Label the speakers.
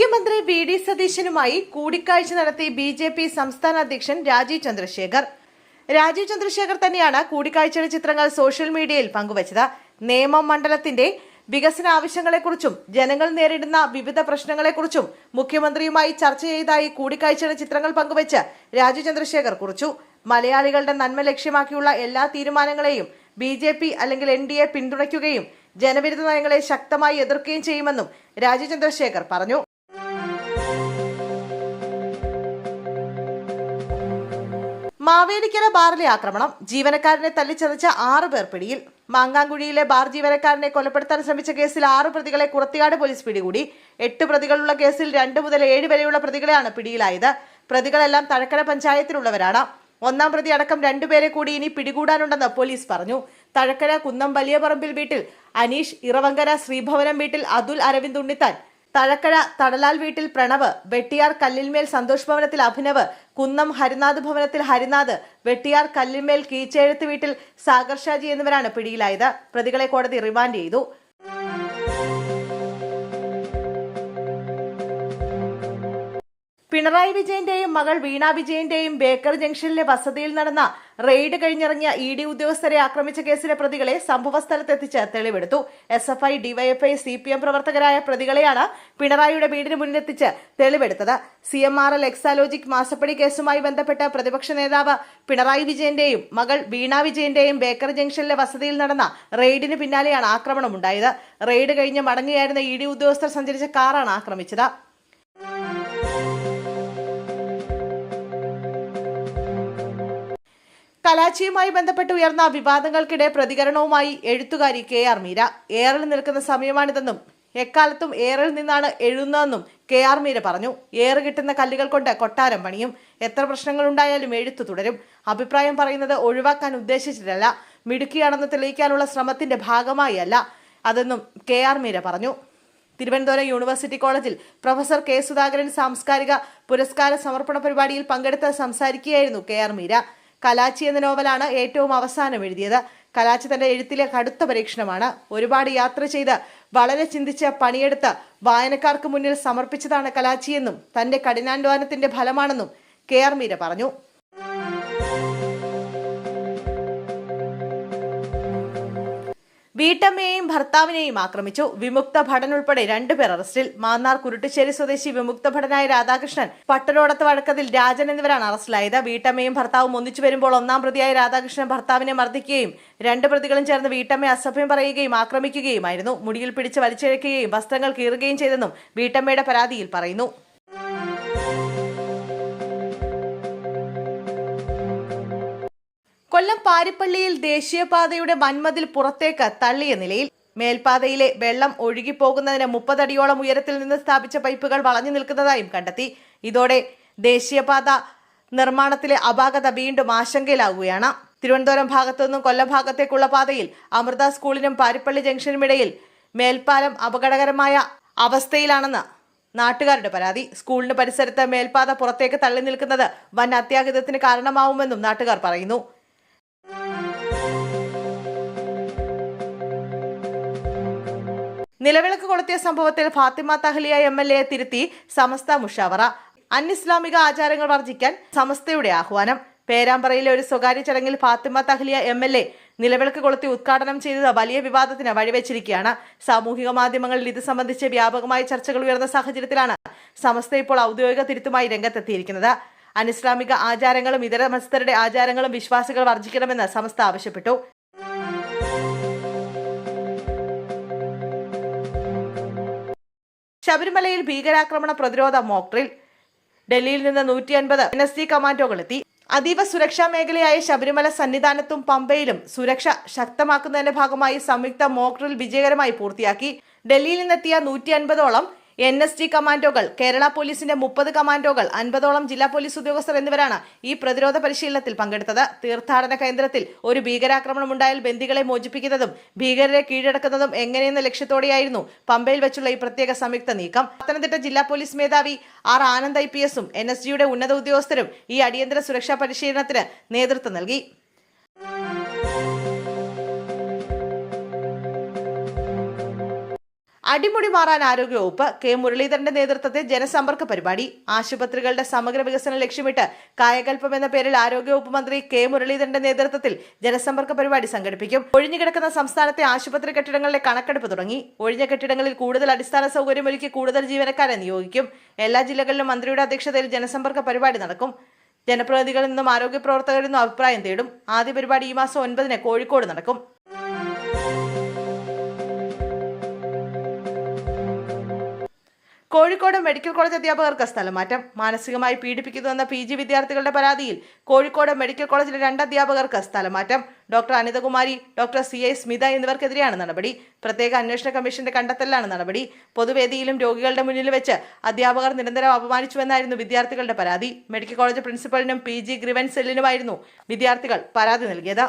Speaker 1: മുഖ്യമന്ത്രി വി.ഡി. സതീശനുമായി കൂടിക്കാഴ്ച നടത്തി ബി.ജെ.പി. സംസ്ഥാന അധ്യക്ഷൻ രാജീവ് ചന്ദ്രശേഖർ. രാജീവ് ചന്ദ്രശേഖർ തന്നെയാണ് കൂടിക്കാഴ്ചയുടെ ചിത്രങ്ങൾ സോഷ്യൽ മീഡിയയിൽ പങ്കുവച്ചത്. നേമം മണ്ഡലത്തിന്റെ വികസന ആവശ്യങ്ങളെക്കുറിച്ചും ജനങ്ങൾ നേരിടുന്ന വിവിധ പ്രശ്നങ്ങളെക്കുറിച്ചും മുഖ്യമന്ത്രിയുമായി ചർച്ച ചെയ്തതായി കൂടിക്കാഴ്ചയുടെ ചിത്രങ്ങൾ പങ്കുവച്ച് രാജീവ് ചന്ദ്രശേഖർ കുറിച്ചു. മലയാളികളുടെ നന്മ ലക്ഷ്യമാക്കിയുള്ള എല്ലാ തീരുമാനങ്ങളെയും ബി.ജെ.പി. അല്ലെങ്കിൽ എൻ.ഡി.എ. പിന്തുണയ്ക്കുകയും ജനവിരുദ്ധ നയങ്ങളെ ശക്തമായി എതിർക്കുകയും ചെയ്യുമെന്നും രാജീവ് ചന്ദ്രശേഖർ പറഞ്ഞു. മാവേലിക്കര ബാറിലെ ആക്രമണം, ജീവനക്കാരനെ തല്ലിച്ചതച്ച 6 പേർ പിടിയിൽ. മാങ്ങാങ്കുഴിയിലെ ബാർ ജീവനക്കാരനെ കൊലപ്പെടുത്താൻ ശ്രമിച്ച കേസിൽ 6 പ്രതികളെ കുറത്തിയാട് പോലീസ് പിടികൂടി. 8 പ്രതികളുള്ള കേസിൽ 2 മുതൽ 7 വരെയുള്ള പ്രതികളെയാണ് പിടിയിലായത്. പ്രതികളെല്ലാം തഴക്കര പഞ്ചായത്തിലുള്ളവരാണ്. 1-ാം പ്രതി അടക്കം 2 പേരെ കൂടി ഇനി പിടികൂടാനുണ്ടെന്ന് പോലീസ് പറഞ്ഞു. തഴക്കര കുന്നം വലിയ പറമ്പിൽ വീട്ടിൽ അനീഷ്, ഇറവങ്കര ശ്രീഭവനം വീട്ടിൽ അതുൽ അരവിന്ദ് ഉണ്ണിത്താൻ, തഴക്കര തടലാൽ വീട്ടിൽ പ്രണവ്, വെട്ടിയാർ കല്ലിന്മേൽ സന്തോഷ് ഭവനത്തിൽ അഭിനവ്, കുന്നം ഹരിനാഥ് ഭവനത്തിൽ ഹരിനാഥ്, വെട്ടിയാർ കല്ലിന്മേൽ കീച്ചെഴുത്ത് വീട്ടിൽ സാഗർ ഷാജി എന്നിവരാണ് പിടിയിലായത്. പ്രതികളെ കോടതി റിമാൻഡ് ചെയ്തു. പിണറായി വിജയന്റെയും മകൾ വീണ വിജയന്റെയും ബേക്കർ ജംഗ്ഷനിലെ വസതിയിൽ നടന്ന റെയ്ഡ് കഴിഞ്ഞിറങ്ങിയ ഇ.ഡി. ഉദ്യോഗസ്ഥരെ ആക്രമിച്ച കേസിലെ പ്രതികളെ സംഭവസ്ഥലത്തെത്തിച്ച് തെളിവെടുത്തു. എസ്.എഫ്.ഐ, ഡിവൈഎഫ്ഐ, CPM പ്രവർത്തകരായ പ്രതികളെയാണ് പിണറായിയുടെ വീടിന് മുന്നിലെത്തിച്ച് തെളിവെടുത്തത്. CMRL എക്സാലോജിക് മാസപ്പടി കേസുമായി ബന്ധപ്പെട്ട് പ്രതിപക്ഷ നേതാവ് പിണറായി വിജയന്റെയും മകൾ വീണ വിജയന്റെയും ബേക്കർ ജംഗ്ഷനിലെ വസതിയിൽ നടന്ന റെയ്ഡിന് പിന്നാലെയാണ് ആക്രമണമുണ്ടായത്. റെയ്ഡ് കഴിഞ്ഞ് മടങ്ങുകയായിരുന്ന ഇ.ഡി. ഉദ്യോഗസ്ഥർ സഞ്ചരിച്ച കാറാണ് ആക്രമിച്ചത്. കലാച്ചിയുമായി ബന്ധപ്പെട്ട് ഉയർന്ന വിവാദങ്ങൾക്കിടെ പ്രതികരണവുമായി എഴുത്തുകാരി കെ.ആർ. മീര. ഏറിൽ നിൽക്കുന്ന സമയമാണിതെന്നും എക്കാലത്തും ഏറിൽ നിന്നാണ് എഴുതുന്നതെന്നും കെ.ആർ. മീര പറഞ്ഞു. ഏറ് കിട്ടുന്ന കല്ലുകൾ കൊണ്ട് കൊട്ടാരം പണിയും. എത്ര പ്രശ്നങ്ങളുണ്ടായാലും എഴുത്തു തുടരും. അഭിപ്രായം പറയുന്നത് ഒഴിവാക്കാൻ ഉദ്ദേശിച്ചിട്ടല്ല, മിടുക്കിയാണെന്ന് തെളിയിക്കാനുള്ള ശ്രമത്തിന്റെ ഭാഗമായി അല്ല അതെന്നും കെ.ആർ. മീര പറഞ്ഞു. തിരുവനന്തപുരം യൂണിവേഴ്സിറ്റി കോളേജിൽ പ്രൊഫസർ കെ. സുധാകരൻ സാംസ്കാരിക പുരസ്കാര സമർപ്പണ പരിപാടിയിൽ പങ്കെടുത്ത് സംസാരിക്കുകയായിരുന്നു കെ.ആർ. മീര. കലാച്ചി എന്ന നോവലാണ് ഏറ്റവും അവസാനം എഴുതിയത്. കലാച്ചി തന്റെ എഴുത്തിലെ കടുത്ത പരീക്ഷണമാണ്. ഒരുപാട് യാത്ര ചെയ്ത് വളരെ ചിന്തിച്ച് പണിയെടുത്ത് വായനക്കാർക്ക് മുന്നിൽ സമർപ്പിച്ചതാണ് കലാച്ചിയെന്നും തന്റെ കഠിനാധ്വാനത്തിന്റെ ഫലമാണെന്നും കെ.ആർ. മീര പറഞ്ഞു. വീട്ടമ്മയെയും ഭർത്താവിനെയും ആക്രമിച്ചു. വിമുക്ത ഭടൻ ഉൾപ്പെടെ 2 പേർ അറസ്റ്റിൽ. മാന്നാർ കുരുട്ടുശ്ശേരി സ്വദേശി വിമുക്ത ഭടനായ രാധാകൃഷ്ണൻ, പട്ടരോടത്ത് വഴക്കത്തിൽ രാജൻ എന്നിവരാണ് അറസ്റ്റിലായത്. വീട്ടമ്മയും ഭർത്താവും ഒന്നിച്ചു വരുമ്പോൾ 1-ാം പ്രതിയായ രാധാകൃഷ്ണൻ ഭർത്താവിനെ മർദ്ദിക്കുകയും 2 പ്രതികളും ചേർന്ന് വീട്ടമ്മയെ അസഭ്യം പറയുകയും ആക്രമിക്കുകയുമായിരുന്നു. മുടിയിൽ പിടിച്ച് വലിച്ചിഴക്കുകയും വസ്ത്രങ്ങൾ കീറുകയും ചെയ്തെന്നും വീട്ടമ്മയുടെ പരാതിയിൽ പറയുന്നു. കൊല്ലം പാരിപ്പള്ളിയിൽ ദേശീയപാതയുടെ വൻമതിൽ പുറത്തേക്ക് തള്ളിയ നിലയിൽ. മേൽപാതയിലെ വെള്ളം ഒഴുകിപ്പോകുന്നതിന് 30 അടിയോളം ഉയരത്തിൽ നിന്ന് സ്ഥാപിച്ച പൈപ്പുകൾ വളഞ്ഞു നിൽക്കുന്നതായും കണ്ടെത്തി. ഇതോടെ ദേശീയപാത നിർമ്മാണത്തിലെ അപാകത വീണ്ടും ആശങ്കയിലാവുകയാണ്. തിരുവനന്തപുരം ഭാഗത്തു നിന്നും കൊല്ലം ഭാഗത്തേക്കുള്ള പാതയിൽ അമൃത സ്കൂളിനും പാരിപ്പള്ളി ജംഗ്ഷനുമിടയിൽ മേൽപ്പാലം അപകടകരമായ അവസ്ഥയിലാണെന്ന് നാട്ടുകാരുടെ പരാതി. സ്കൂളിന് പരിസരത്ത് മേൽപാത പുറത്തേക്ക് തള്ളി നിൽക്കുന്നത് വൻ അത്യാഹിതത്തിന് കാരണമാവുമെന്നും നാട്ടുകാർ പറയുന്നു. നിലവിളക്ക് കൊളുത്തിയ സംഭവത്തിൽ ഫാത്തിമ തഹ്ലിയ MLA തിരുത്തി സമസ്ത മുഷാവറ. അനിസ്ലാമിക ആചാരങ്ങൾ വർജിക്കാൻ സമസ്തയുടെ ആഹ്വാനം. പേരാമ്പ്രയിലെ ഒരു സ്വകാര്യ ചടങ്ങിൽ ഫാത്തിമ തഹ്ലിയ MLA നിലവിളക്ക് കൊളുത്തി ഉദ്ഘാടനം ചെയ്തത് വലിയ വിവാദത്തിന് വഴിവെച്ചിരിക്കുകയാണ്. സാമൂഹിക മാധ്യമങ്ങളിൽ ഇത് സംബന്ധിച്ച് വ്യാപകമായ ചർച്ചകൾ ഉയർന്ന സാഹചര്യത്തിലാണ് സമസ്ത ഇപ്പോൾ ഔദ്യോഗിക തിരുത്തുമായി രംഗത്തെത്തിയിരിക്കുന്നത്. അനിസ്ലാമിക ആചാരങ്ങളും ഇതര മതസ്ഥരുടെ ആചാരങ്ങളും വിശ്വാസികൾ വർജിക്കണമെന്ന് സമസ്ത ആവശ്യപ്പെട്ടു. ശബരിമലയിൽ ഭീകരാക്രമണ പ്രതിരോധ മോക്ക് ഡ്രിൽ. ഡൽഹിയിൽ നിന്ന് 150 NSG കമാൻഡോകൾ എത്തി. അതീവ സുരക്ഷാ മേഖലയായ ശബരിമല സന്നിധാനത്തും പമ്പയിലും സുരക്ഷ ശക്തമാക്കുന്നതിന്റെ ഭാഗമായി സംയുക്ത മോക്ക് ഡ്രിൽ വിജയകരമായി പൂർത്തിയാക്കി. ഡൽഹിയിൽ നിന്നെത്തിയ 150ഓളം NSG കമാൻഡോകൾ, കേരള പോലീസിന്റെ 30 കമാൻഡോകൾ, 50ഓളം ജില്ലാ പോലീസ് ഉദ്യോഗസ്ഥർ എന്നിവരാണ് ഈ പ്രതിരോധ പരിശീലനത്തിൽ പങ്കെടുത്തത്. തീർത്ഥാടന കേന്ദ്രത്തിൽ ഒരു ഭീകരാക്രമണം ഉണ്ടായാൽ ബന്ദികളെ മോചിപ്പിക്കുന്നതും ഭീകരരെ കീഴടക്കുന്നതും എങ്ങനെയെന്ന ലക്ഷ്യത്തോടെയായിരുന്നു പമ്പയിൽ വെച്ചുള്ള ഈ പ്രത്യേക സംയുക്ത നീക്കം. പത്തനംതിട്ട ജില്ലാ പോലീസ് മേധാവി R. ആനന്ദ് IPSഉം NSGയുടെ ഉന്നത ഉദ്യോഗസ്ഥരും ഈ അടിയന്തര സുരക്ഷാ പരിശീലനത്തിന് നേതൃത്വം നൽകി. അടിമുടി മാറാൻ ആരോഗ്യവകുപ്പ്. കെ മുരളീധരന്റെ നേതൃത്വത്തിൽ ജനസമ്പർക്ക പരിപാടി. ആശുപത്രികളുടെ സമഗ്ര വികസനം ലക്ഷ്യമിട്ട് കായകൽപ്പം എന്ന പേരിൽ ആരോഗ്യവകുപ്പ് മന്ത്രി കെ മുരളീധരന്റെ നേതൃത്വത്തിൽ ജനസമ്പർക്ക പരിപാടി സംഘടിപ്പിക്കും. ഒഴിഞ്ഞുകിടക്കുന്ന സംസ്ഥാനത്തെ ആശുപത്രി കെട്ടിടങ്ങളിലെ കണക്കെടുപ്പ് തുടങ്ങി. ഒഴിഞ്ഞ കെട്ടിടങ്ങളിൽ കൂടുതൽ അടിസ്ഥാന സൗകര്യമൊരുക്കി കൂടുതൽ ജീവനക്കാരെ നിയോഗിക്കും. എല്ലാ ജില്ലകളിലും മന്ത്രിയുടെ അധ്യക്ഷതയിൽ ജനസമ്പർക്ക പരിപാടി നടക്കും. ജനപ്രതിനിധികളിൽ നിന്നും ആരോഗ്യ പ്രവർത്തകരിൽ നിന്നും അഭിപ്രായം തേടും. ആദ്യ പരിപാടി ഈ മാസം 9 കോഴിക്കോട് നടക്കും. കോഴിക്കോട് മെഡിക്കൽ കോളേജ് അധ്യാപകർക്ക് സ്ഥലമാറ്റം. മാനസികമായി പീഡിപ്പിക്കുന്നുവെന്ന PG വിദ്യാർത്ഥികളുടെ പരാതിയിൽ കോഴിക്കോട് മെഡിക്കൽ കോളേജിലെ 2 അധ്യാപകർക്ക് സ്ഥലമാറ്റം. Doctor Anithakumari, doctor CI Smitha എന്നിവർക്കെതിരെയാണ് നടപടി. പ്രത്യേക അന്വേഷണ കമ്മീഷന്റെ കണ്ടെത്തലാണ് നടപടി. പൊതുവേദിയിലും രോഗികളുടെ മുന്നിൽ വെച്ച് അധ്യാപകർ നിരന്തരം അപമാനിച്ചുവെന്നായിരുന്നു വിദ്യാർത്ഥികളുടെ പരാതി. മെഡിക്കൽ കോളേജ് പ്രിൻസിപ്പലിനും PG ഗ്രിവൻസ് സെല്ലിനുമായിരുന്നു വിദ്യാർത്ഥികൾ പരാതി നൽകിയത്.